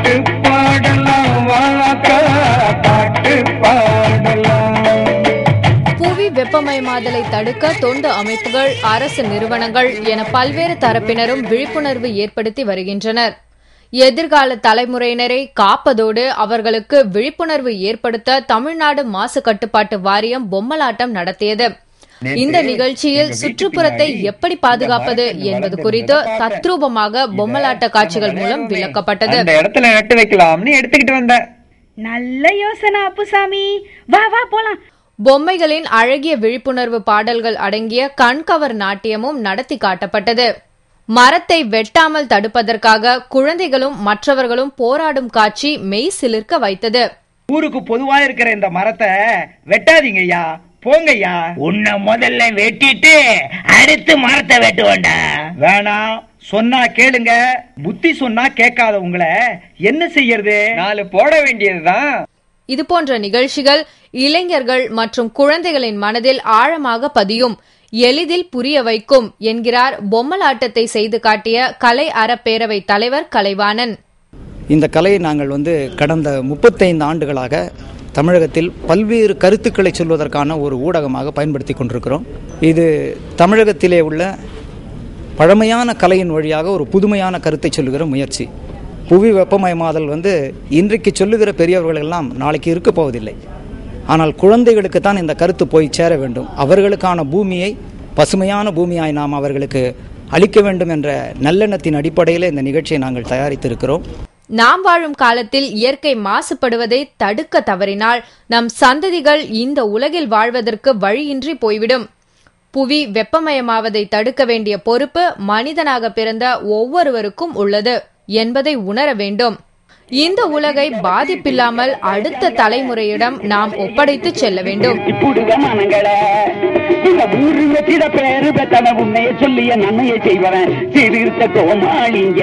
பாட்டு பாடலாம் வாக்கா பாட்டு பாடலாம். புவி வெப்பமயமாதலை தடுக்க தொண்டு அமைப்புகள், அரசு நிறுவனங்கள் என பல்வேறு தரப்பினரும் விழிப்புணர்வு ஏற்படுத்தி வருகின்றனர். எதிர்கால தலைமுறையினரை காப்பதோடு அவர்களுக்கு விழிப்புணர்வு ஏற்படுத்த தமிழ்நாடு மாசு கட்டுப்பாட்டு வாரியம் பொம்மலாட்டம் நடத்தியது. இந்த நிகழ்ச்சியில் சுற்றுப்புறத்தை எப்படி பாதுகாப்பது என்பது குறித்து தத்ரூபமாக பொம்மலாட்ட காட்சிகள் மூலம் விளக்கப்பட்டது. இடத்துல நட்டு வைக்கலாம்னு எடுத்துக்கிட்டு வந்த நல்ல யோசனை அப்புசாமி, வா வா போலாம். பொம்மைகளின் அழகிய விழிப்புணர்வு பாடல்கள் அடங்கிய கண்கவர் நாட்டியமும் நடத்தி காட்டப்பட்டது. மரத்தை வெட்டாமல் தடுப்பதற்காக குழந்தைகளும் மற்றவர்களும் போராடும் காட்சி மெய் சிலிர்க்க வைத்தது. ஊருக்கு பொதுவா இருக்கிற இந்த மரத்தை வெட்டாதீங்க ஐயா, போங்கய்யா. உன்னை முதல்ல வெட்டிட்டு அடுத்து மரத்தை வெட்டுவேண்டா. வேணாம், சொன்னா கேளுங்க. புத்தி சொன்னா கேட்காத உங்களை என்ன செய்யறது? 4 போட வேண்டியதுதான். இதுபோன்ற நிகழ்ச்சிகள் இளைஞர்கள் மற்றும் குழந்தைகளின் மனதில் ஆழமாக பதியும், எளிதில் புரிய வைக்கும் என்கிறார் பொம்மலாட்டத்தை செய்து காட்டிய கலை அறப்பேரவை தலைவர் கலைவாணன். இந்த கலையை நாங்கள் கடந்த 35 ஆண்டுகளாக தமிழகத்தில் பல்வேறு கருத்துக்களை சொல்வதற்கான ஒரு ஊடகமாக பயன்படுத்தி கொண்டிருக்கிறோம். இது தமிழகத்திலே உள்ள பழமையான கலையின் வழியாக ஒரு புதுமையான கருத்தை சொல்லுகிற முயற்சி. புவி வெப்பமயமாதல் இன்றைக்கு சொல்லுகிற பெரியவர்கள் எல்லாம் நாளைக்கு இருக்க போவதில்லை. ஆனால் குழந்தைகளுக்கு தான் இந்த கருத்து போய் சேர வேண்டும். அவர்களுக்கான பூமியை பசுமையான பூமியாய் நாம் அவர்களுக்கு அளிக்க வேண்டும் என்ற நல்லெண்ணத்தின் அடிப்படையில் இந்த நிகழ்ச்சியை நாங்கள் தயாரித்திருக்கிறோம். நாம் வாழும் காலத்தில் இயற்கை மாசுபடுவதை தடுக்க தவறினால் நம் சந்ததிகள் இந்த உலகில் வாழ்வதற்கு வழியின்றி போய்விடும். புவி வெப்பமயமாவதை தடுக்க வேண்டிய பொறுப்பு மனிதனாக பிறந்த ஒவ்வொருவருக்கும் உள்ளது என்பதை உணர வேண்டும். இந்த உலகை பாதிப்பில்லாமல் அடுத்த தலைமுறையிடம் நாம் ஒப்படைத்து செல்ல வேண்டும். பேரு பெத்தன உன்னைய சொல்லிய நன்மையை செய்வன் சீர்திருத்த கோமாளிங்க.